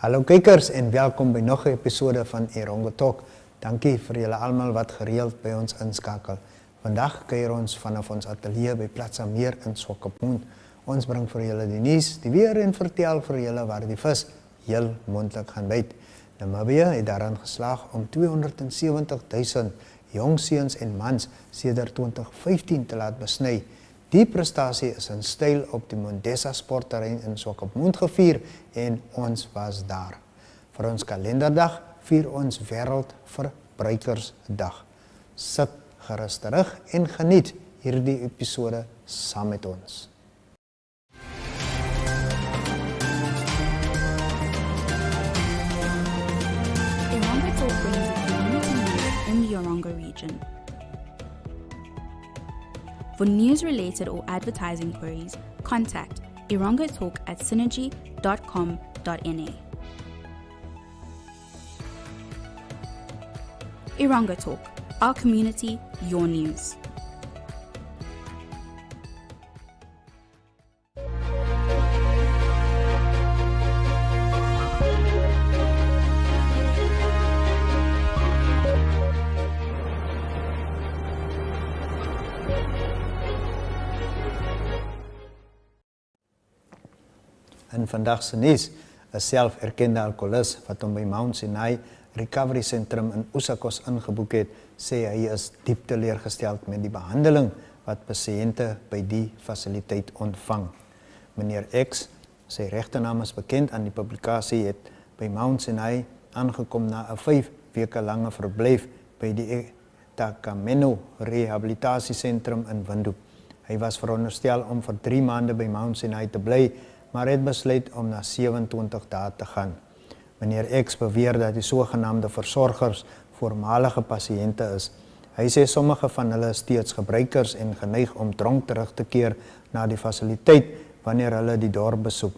Hallo kykers en welkom by nog 'n episode van Erongo Talk. Dankie vir julle almal wat gereeld by ons inskakel. Vandag kuier ons vanaf ons ateljee by Platz Meer in Swakopmund. Ons bring vir julle die nuus, die weer en vertel vir julle waar die vis heel moontlik gaan byt. Namibia het daaraan geslaag om 270.000 jong seuns en mans sedert 2015 te laat besny. Die prestasie is in styl op die Mondesa sportterrein in Swakopmund gevier en ons was daar. Vir ons kalenderdag vier ons Wêreldverbruikersdag. Sit gerus terug en geniet hierdie episode saam met ons. Erongo Talk brings you community news in the Erongo region. For news-related or advertising queries, contact Erongo Talk at synergy.com.na. Erongo Talk, our community, your news. In vandag se nuus, 'n selferkende alkoholist wat hom by Voluntary Recovery Centrum in Osakos ingeboek het, sê hy is diep teleurgesteld met die behandeling wat pasiënte by die fasiliteit ontvang. Meneer X, sy regte naam is bekend aan die publikasie, het by Voluntary aangekom na 'n 5 weke lange verblyf by die Takameno Rehabilitasiesentrum in Windhoek. Hy was veronderstel om vir 3 maande by Voluntary te bly, maar het besluit om na 27 dae te gaan. Meneer X beweer dat die sogenaamde versorgers voormalige pasiënte is. Hy sê sommige van hulle is steeds gebruikers en geneig om dronk terug te keer na die fasiliteit wanneer hulle die dorp besoek.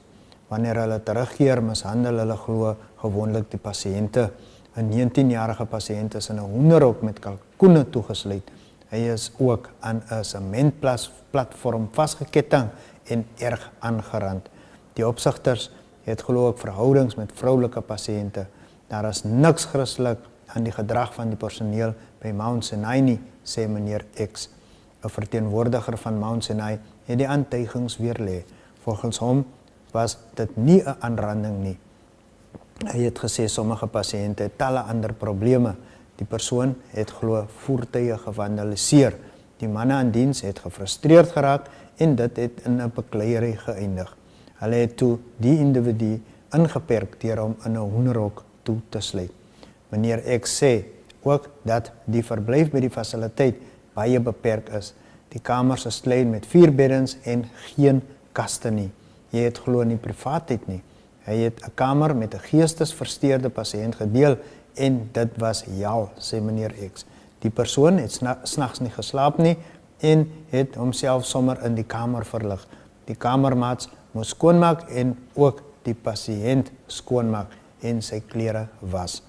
Wanneer hulle terugkeer, mishandel hulle glo gewoonlik die pasiënte. 'n 19-jarige pasiënt is in 'n hoenderhok met kalkoene toegesluit. Hy is ook aan 'n sementplatform vasgeketting en erg aangerand. Die opsigters het glo ook verhoudings met vroulike pasiënte. Daar is niks Christelik aan die gedrag van die personeel by Voluntary nie, sê meneer X. 'n verteenwoordiger van Voluntary het die aantuigings weerlê. Volgens hom was dit nie 'n aanranding nie. Hy het gesê sommige pasiënte het talle ander probleme. Die persoon het glo voertuie gevandaliseer. Die manne aan diens het gefrustreerd geraak en dit het in 'n bekleierery geëindig. Hulle het toe die individu ingeperk deur hom in 'n hoenderhok toe te sluit. Meneer X sê ook dat die verblyf by die fasiliteit baie beperk is. Die kamers is klein met 4 beddens en geen kaste nie. Jy het glo nie privaatheid nie. Hy het 'n kamer met 'n geestesversteurde pasiënt gedeel en dit was jaal, sê meneer X. Die persoon het snags nie geslaap nie en het homself sommer in die kamer verlig. Die kamermaats moes skoonmaak en ook die pasiënt skoonmaak en sy klere was.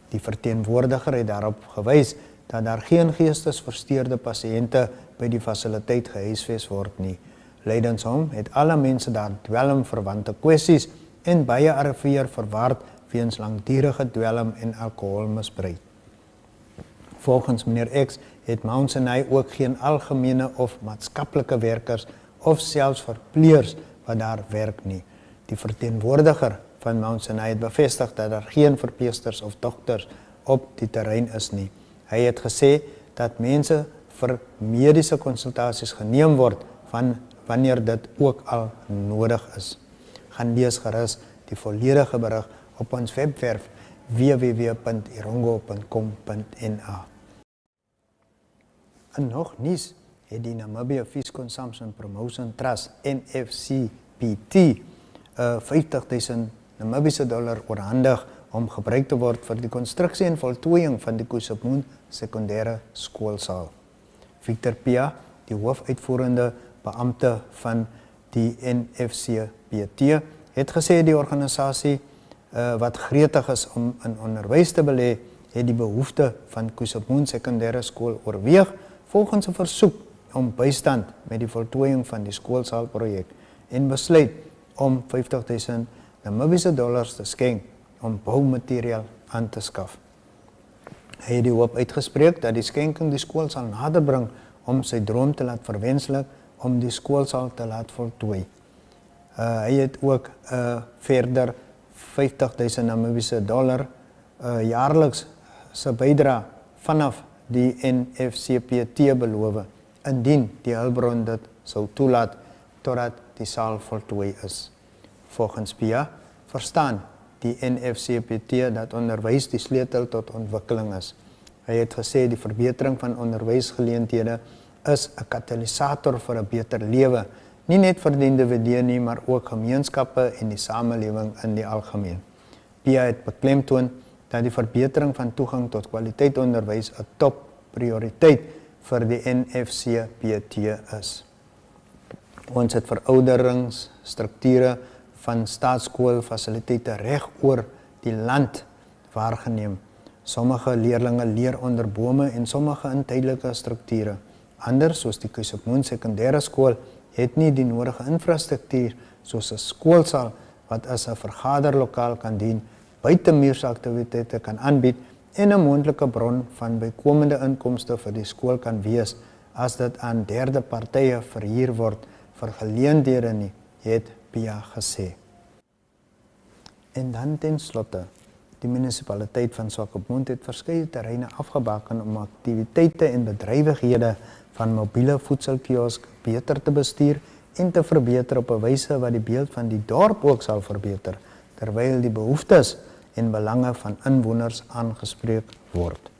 Die verteenwoordiger het daarop gewys dat daar geen geestesversteurde pasiënte by die fasiliteit gehuisves word nie. Lydens hom het alle mense daar dwelmverwante kwessies en baie arriveer verward weens langdurige dwelm en alkoholmisbruik. Volgens meneer X het Voluntary ook geen algemene of maatskaplike werkers of selfs verpleegers wat daar werk nie. Die verteenwoordiger van Voluntary het bevestig dat daar geen verpleegsters of dokters op die terrein is nie. Hy het gesê dat mense vir mediese konsultasies geneem word wanneer dit ook al nodig is. Gaan lees gerus die volledige berig op ons webwerf www.erongo.com.na. En nog nuus het die Namibia Fish Consumption Promotion Trust NFCPT $50,000 Namibiese oorhandig om gebruik te word vir die konstruksie en voltooiing van die Swakopmund sekondêre skoolsaal. Victor Pia, die hoofuitvoerende beampte van die NFCPT, het gesê die organisasie wat gretig is om in onderwys te belê, het die behoefte van Swakopmund sekondêre skool oorweeg volgens 'n versoek om bystand met die voltooiing van die skoolsaalprojek en besluit om $50,000 te skenk om boumateriaal aan te skaf. Hy het die hoop uitgespreek dat die skenking die skool sal nader bring om sy droom te laat verwenslik om die skoolsaal te laat voltooi. Hy het ook verder 50.000 Namibiese dollar jaarliks se bydra vanaf die NFCPT beloof, indien die hulpbron dit sou toelaat totdat die saal voltooi is. Volgens Pia verstaan die NFCPT dat onderwys die sleutel tot ontwikkeling is. Hy het gesê die verbetering van onderwysgeleenthede is 'n katalisator vir 'n beter lewe, nie net vir die individue nie, maar ook gemeenskappe en die samelewing in die algemeen. Pia het beklemtoon dat die verbetering van toegang tot kwaliteitsonderwys 'n top prioriteit vir die NFCPT is. Ons het verouderingsstrukture van staatskoolfasiliteite reg oor die land waargeneem. Sommige leerlinge leer onder bome en sommige in tydelike strukture. Anders, soos die Swakopmund sekondêre skool, het nie die nodige infrastruktuur soos 'n skoolsaal wat as 'n vergaderlokaal kan dien, buitemuursaktiwiteite kan aanbied en 'n moontlike bron van bykomende inkomste vir die skool kan wees as dit aan derde partye verhuur word vir geleenthede nie, het Pia gesê. En dan ten slotte, die munisipaliteit van Swakopmund het verskeie terreine afgebaken om aktiwiteite en bedrywighede van mobiele voedselkiosk beter te bestuur en te verbeter op 'n wyse wat die beeld van die dorp ook sal verbeter, terwyl die behoeftes en belange van inwoners aangespreek word.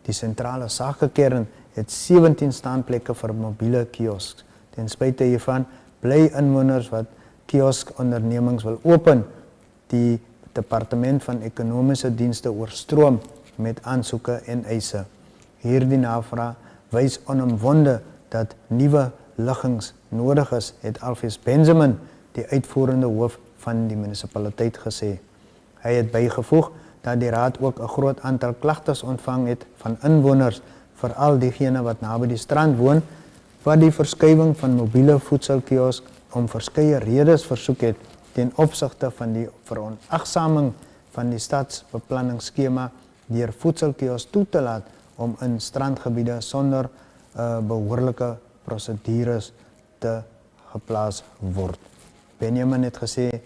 Die sentrale sakekern het 17 staanplekke vir mobiele kiosks. Ten spyte hiervan bly inwoners wat kioskondernemings wil open, die departement van ekonomiese dienste oorstroom met aansoeke en eise. Hierdie navraag wys onomwonde dat nuwe liggings nodig is, het Alfred Benjamin, die uitvoerende hoof van die munisipaliteit, gesê. Hy het bygevoeg dat die raad ook 'n groot aantal klagtes ontvang het van inwoners, veral diegene wat naby die strand woon, wat die verskywing van mobiele voedselkiosk om verskeie redes versoek het ten opsigte van die veronagsaming van die stadsbeplanningsskema deur voedselkiosk toe te laat om in strandgebiede sonder behoorlike prosedures te geplaas word. Benjamin het gesê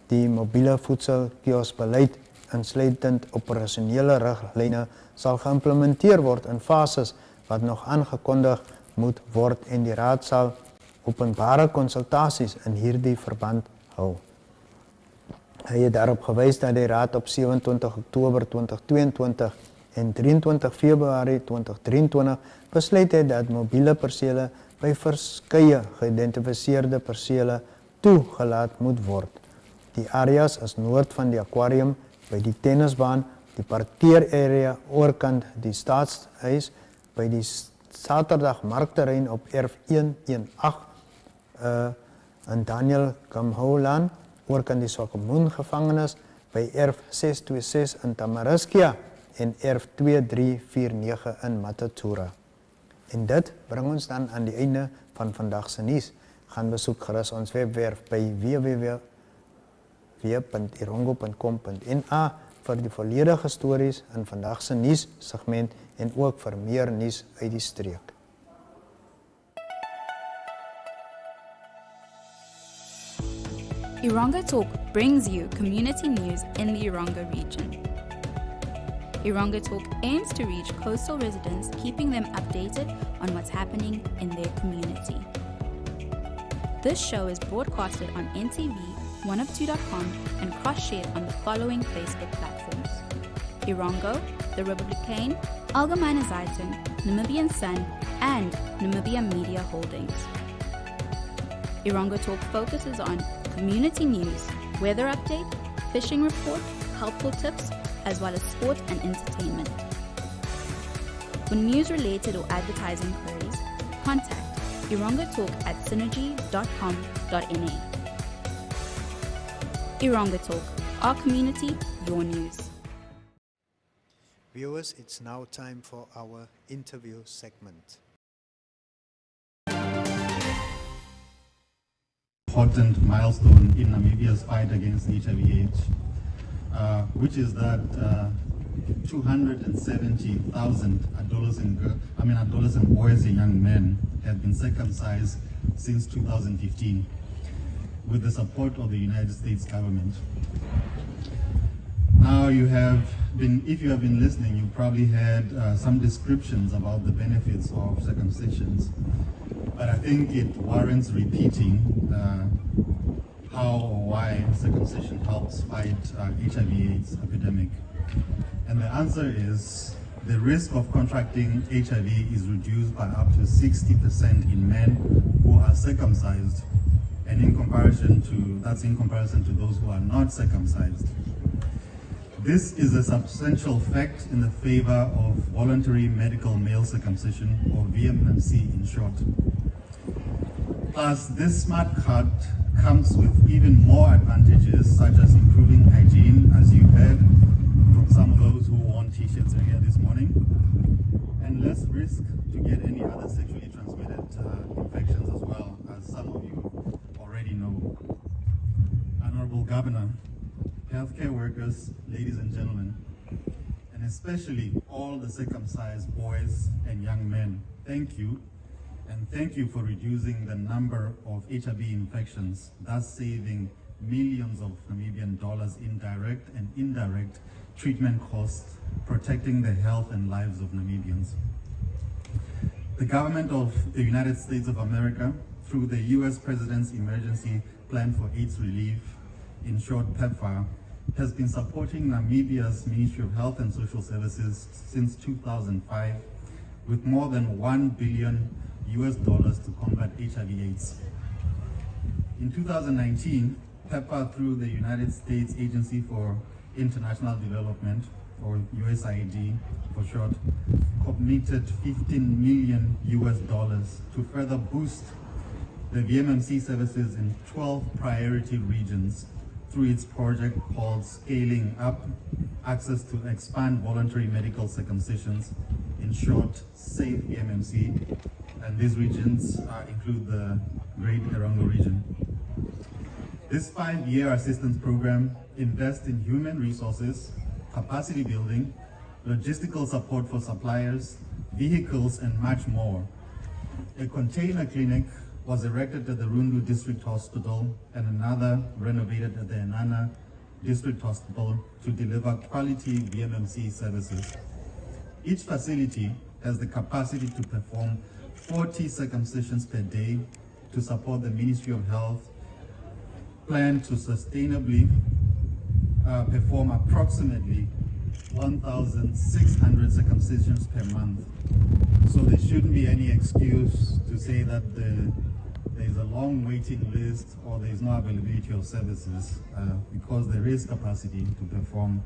die mobiele voedselkioskbeleid insluitend operasionele riglyne sal geïmplementeer word in fases wat nog aangekondig moet word en die raad sal openbare konsultasies in hierdie verband hou. Hy het daarop gewys dat die raad op 27 Oktober 2022 en 23 Februarie 2023 besluit het dat mobiele persele by verskeie geïdentifiseerde persele toegelaat moet word. Die areas is noord van die aquarium, by die tennisbaan, die parkeerarea oorkant die staatshuis, by die Saterdag markterrein op erf 118 in Daniel Kamholan, oorkant die Swakopmund gevangenis, by erf 626 in Tamariskia en erf 2349 in Matatura. En dit bring ons dan aan die einde van vandag se nuus. Gaan besoek gerus ons webwerf by www.erongo.com.na vir die volledige stories in vandag se nuus segment en ook vir meer nuus uit die streek. Erongo Talk brings you community news in the Erongo region. Erongo Talk aims to reach coastal residents, keeping them updated on what's happening in their community. This show is broadcasted on NTV, vanaf2.com, and cross-shared on the following Facebook platforms: Erongo, The Republican, Algemene Zeitung, Namibian Sun, and Namibia Media Holdings. Erongo Talk focuses on community news, weather update, fishing report, helpful tips, as well as sport and entertainment. For news-related or advertising queries, contact Erongo Talk at synergy.com.na. Erongo Talk, our community, your news. Viewers, it's now time for our interview segment. Important milestone in Namibia's fight against HIV/AIDS. which is that 270,000 adolescent boys and young men have been circumcised since 2015 with the support of the United States government. Now if you have been listening, you probably had some descriptions about the benefits of circumcisions, but I think it warrants repeating how or why circumcision helps fight HIV/AIDS epidemic. And the answer is the risk of contracting HIV is reduced by up to 60% in men who are circumcised, and that's in comparison to those who are not circumcised. This is a substantial fact in the favor of voluntary medical male circumcision, or VMMC in short. Plus, this smart cut comes with even more advantages, such as improving hygiene, as you heard from some of those who wore t-shirts earlier this morning, and less risk to get any other sexually transmitted infections as well, as some of you already know. Honorable Governor, healthcare workers, ladies and gentlemen, and especially all the circumcised boys and young men, thank you. And thank you for reducing the number of HIV infections, thus saving millions of Namibian dollars in direct and indirect treatment costs, protecting the health and lives of Namibians. The government of the United States of America, through the US President's Emergency Plan for AIDS Relief, in short PEPFAR, has been supporting Namibia's Ministry of Health and Social Services since 2005 with more than $1 billion to combat HIV/AIDS. In 2019, PEPFAR, through the United States Agency for International Development, or USAID for short, committed $15 million to further boost the VMMC services in 12 priority regions through its project called Scaling Up Access to Expand Voluntary Medical Circumcisions, in short, SAFE VMMC, and these regions include the Great Erongo region. This 5-year assistance program invests in human resources, capacity building, logistical support for suppliers, vehicles, and much more. A container clinic was erected at the Rundu District Hospital and another renovated at the Enana District Hospital to deliver quality VMMC services. Each facility has the capacity to perform 40 circumcisions per day to support the Ministry of Health plan to sustainably perform approximately 1,600 circumcisions per month. So there shouldn't be any excuse to say that there's a long waiting list or there's no availability of services because there is capacity to perform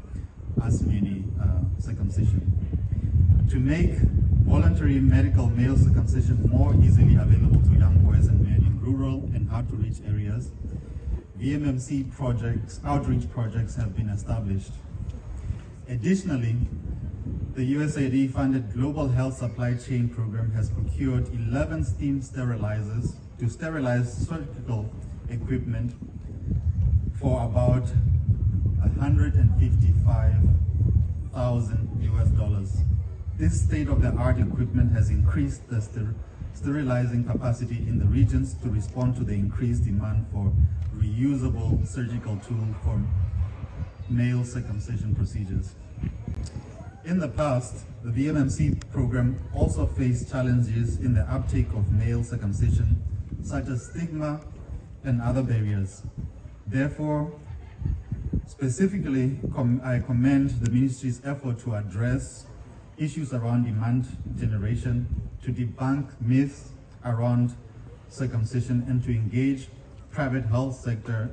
as many circumcision. To make voluntary medical male circumcision more easily available to young boys and men in rural and hard-to-reach areas, VMMC outreach projects have been established. Additionally, the USAID-funded Global Health Supply Chain Program has procured 11 steam sterilizers to sterilize surgical equipment for about $155,000. This state-of-the-art equipment has increased the sterilizing capacity in the regions to respond to the increased demand for reusable surgical tools for male circumcision procedures. In the past, the VMMC program also faced challenges in the uptake of male circumcision, such as stigma and other barriers. Therefore, specifically, I commend the ministry's effort to address issues around demand generation, to debunk myths around circumcision, and to engage private health sector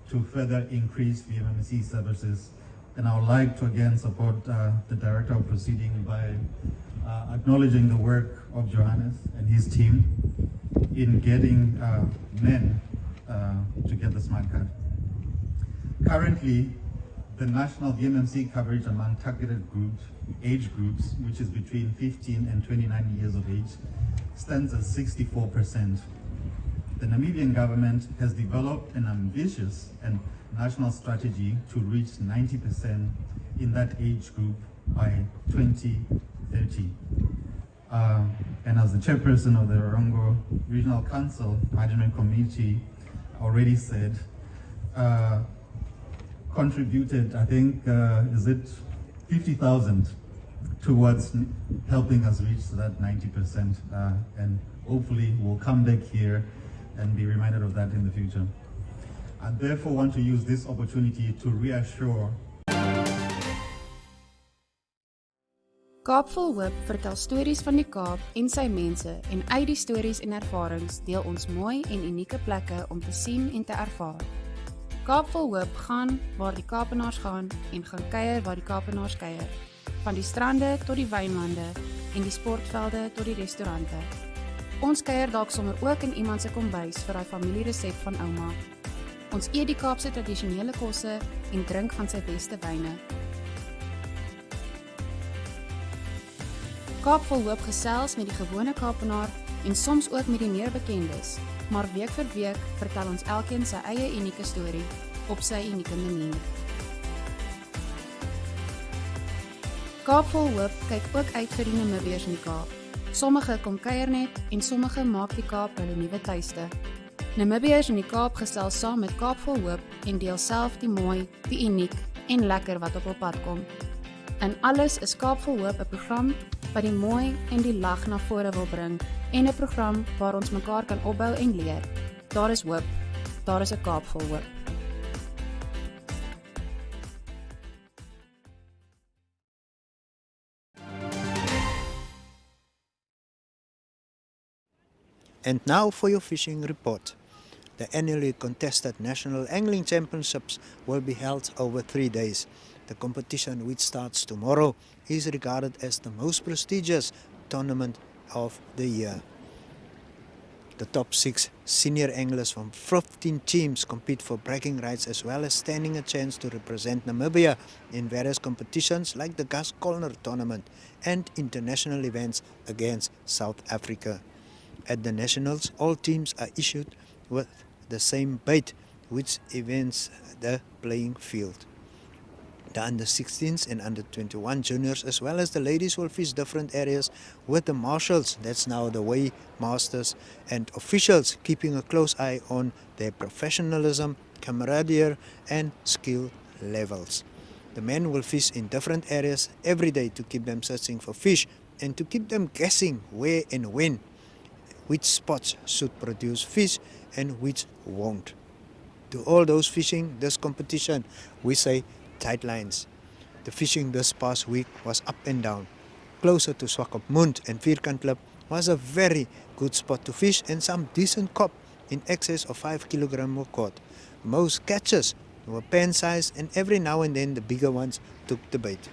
to further increase VMMC services. And I would like to again support the Director of Proceeding by acknowledging the work of Johannes and his team in getting men to get the smart card. Currently, the national VMMC coverage among targeted age groups, which is between 15 and 29 years of age, stands at 64%. the Namibian government has developed an ambitious and national strategy to reach 90% in that age group by 2030. And as the chairperson of the Erongo Regional Council Management Committee already said, contributed, I think, is it 50,000 towards helping us reach that 90%. And hopefully we'll come back here and be reminded of that in the future. I therefore want to use this opportunity to reassure. Kaap vol hoop vertel stories van die Kaap en sy mense en uit die stories en ervarings deel ons mooi en unieke plekke om te sien en te ervaar. Kaap vol hoop gaan waar die Kaapenaars gaan en gaan kuier waar die Kaapenaars kuier. Van die strande tot die wynlande en die sportvelde tot die restaurante. Ons kuier dalk sommer ook in iemand se kombuis vir daai familieresep van ouma. Ons eet die Kaapse tradisionele kosse en drink van sy beste wyne. Kaap vol hoop gesels met die gewone Kaapenaar en soms ook met die meer bekendes, maar week vir week vertel ons elkeen sy eie unieke storie op sy unieke manier. Kaap vol hoop kyk ook uit vir die Namibiërs in die Kaap. Sommige kom kuier net en sommige maak die Kaap hulle nuwe tuiste. Namibiërs in die Kaap gesels saam met Kaap vol hoop en deel self die mooi, die uniek en lekker wat op hul pad kom. In alles is Kaap vol hoop 'n program wat die mooi en die lag na vore wil bring en 'n program waar ons mekaar kan opbou en leer. Daar is hoop. Daar is 'n Kaap vol hoop. And now for your fishing report. The annually contested National Angling Championships will be held over 3 days. The competition, which starts tomorrow, is regarded as the most prestigious tournament of the year. The top 6 senior anglers from 15 teams compete for bragging rights as well as standing a chance to represent Namibia in various competitions like the Gas Corner tournament and international events against South Africa. At the Nationals, all teams are issued with the same bait, which events the playing field. The under-16s and under-21 juniors as well as the ladies will fish different areas with the marshals, that's now the weigh masters, and officials keeping a close eye on their professionalism, camaraderie and skill levels. The men will fish in different areas every day to keep them searching for fish and to keep them guessing where and when, which spots should produce fish and which won't. To all those fishing this competition, we say tight lines. The fishing this past week was up and down. Closer to Swakopmund and Vierkantklip was a very good spot to fish and some decent cop in excess of 5 kg were caught. Most catches were pen size and every now and then the bigger ones took the bait.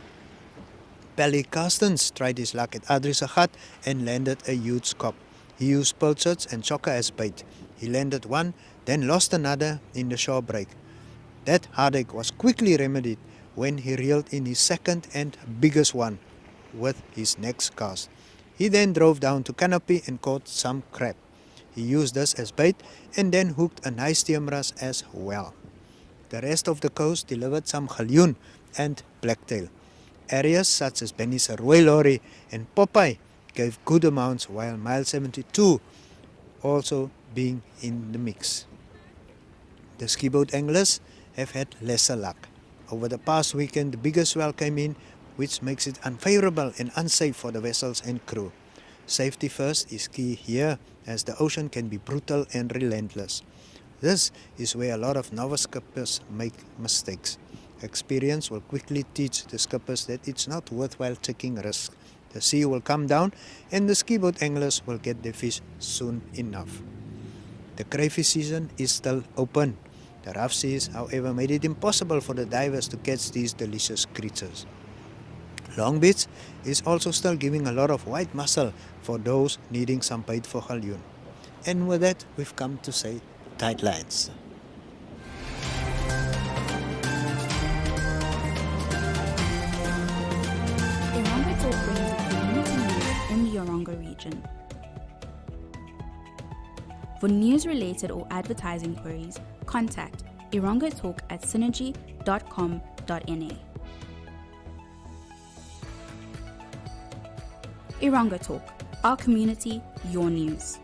Pally Carstens tried his luck at Adrisagat and landed a huge cop. He used pilchards and chocker as bait. He landed one, then lost another in the shore break. That heartache was quickly remedied when he reeled in his second and biggest one with his next cast. He then drove down to Canopy and caught some crab. He used this as bait and then hooked a nice tiamras as well. The rest of the coast delivered some galjoen and blacktail. Areas such as Benisa Lorry and Popeye gave good amounts, while mile 72 also being in the mix. The skiboat anglers have had lesser luck. Over the past weekend, the bigger swell came in, which makes it unfavorable and unsafe for the vessels and crew. Safety first is key here, as the ocean can be brutal and relentless. This is where a lot of novice skippers make mistakes. Experience will quickly teach the skippers that it's not worthwhile taking risks. The sea will come down and the skiboat anglers will get their fish soon enough. The crayfish season is still open. The rough seas, however, made it impossible for the divers to catch these delicious creatures. Long Beach is also still giving a lot of white mussel for those needing some bait for galjoen. And with that, we've come to say tight lines. Erongo Talk brings you community news in the Erongo region. For news-related or advertising queries, contact erongotalk@synergy.com.na. Erongo Talk, our community, your news.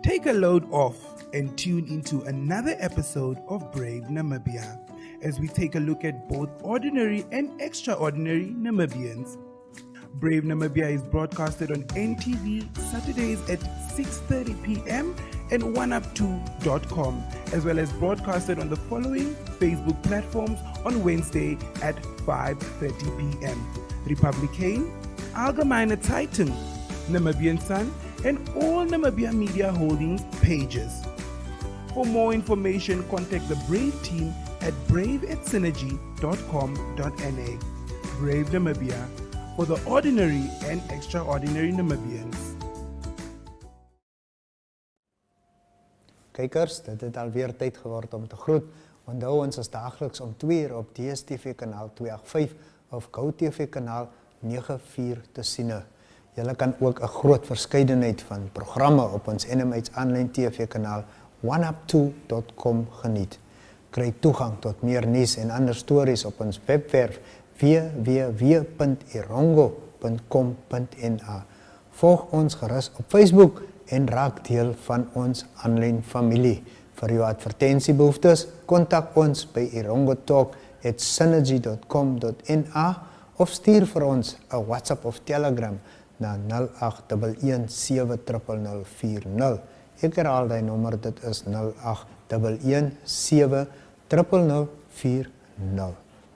Take a load off and tune into another episode of Brave Namibia as we take a look at both ordinary and extraordinary Namibians. Brave Namibia is broadcasted on NTV Saturdays at 6:30 p.m. and vanaf2.com, as well as broadcasted on the following Facebook platforms on Wednesday at 5:30 p.m. Republikein, Algemeine Zeitung, Namibian Sun, and all Namibia Media Holdings pages. For more information, contact the Brave team at brave@synergy.com.na. Brave Namibia, for the ordinary and extraordinary Namibians. Kykers, dit het alweer tyd geword om te groet. Onthou ons is daagliks om 2 op DStv kanaal 285 of GoTV kanaal 94 te sien. Julle kan ook 'n groot verskeidenheid van programme op ons NMH aanlyn TV kanaal vanaf2.com geniet. Kry toegang tot meer nuus en ander stories op ons webwerf www.erongo.com.na. Volg ons gerus op Facebook en raak deel van ons aanlyn familie. Vir jou advertensiebehoeftes, kontak ons by erongotalk@synergy.com.na of stuur vir ons 'n WhatsApp of Telegram na 0811700040. Ek herhaal die nommer, dit is 0811700040.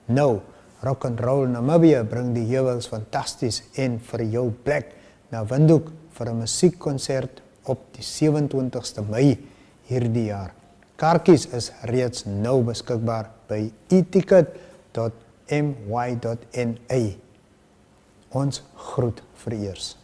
Nou, Rock and Roll Namibia bring die heuwels fantasties en vir jou plek na Windhoek vir 'n musiekkonsert op die 27ste Mei hierdie jaar. Kaartjies is reeds nou beskikbaar by eticket.my.na. Ons groet vereers.